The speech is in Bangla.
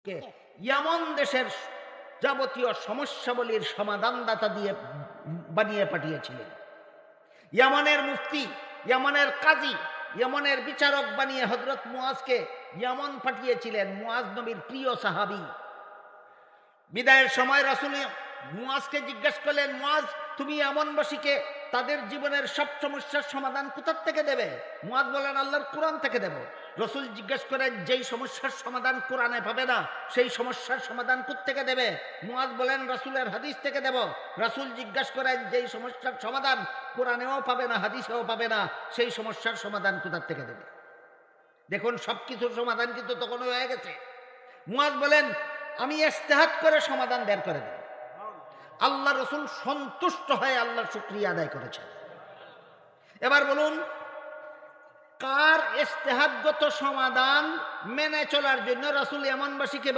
কে ইয়ামন দেশের যাবতীয় সমস্যাবলীর সমাধানদাতা দিয়ে বানিয়ে পাঠিয়েছিলেন। ইয়ামনের মুফতি, ইয়ামনের কাজী, ইয়ামনের বিচারক বানিয়ে হযরত মুআজকে ইয়ামন পাঠিয়েছিলেন। মুআজ নবীর প্রিয় সাহাবী। বিদায়ের সময় রাসূল মুআজকে জিজ্ঞাসা করলেন, মুআজ, তুমি ইয়ামনবাসীকে তাদের জীবনের সব সমস্যার সমাধান কোথা থেকে দেবে? মুআজ বলেন, আল্লাহর কোরআন থেকে দেব। রাসূল জিজ্ঞাসা করেন, যেই সমস্যার সমাধান কোরআনে পাবে না সেই সমস্যার সমাধান কোথা থেকে দেবে? মুআজ বলেন, রাসূলের হাদিস থেকে দেব। রাসূল জিজ্ঞাসা করেন, যেই সমস্যার সমাধান কোরআনেও পাবে না হাদিসেও পাবে না সেই সমস্যার সমাধান কোথা থেকে দেবে? দেখুন, সবকিছুর সমাধান কিন্তু তখন হয়ে গেছে। মুআজ বলেন, আমি ইজতিহাদ করে সমাধান বের করে দেব। আল্লাহ রাসূল সন্তুষ্ট হয়ে আল্লাহর শুকরিয়া আদায় করেছেন। এবার বলুন, কার ইজতিহাদগত সমাধান মেনে চলার জন্য রাসূল ইয়ামানবাসীকে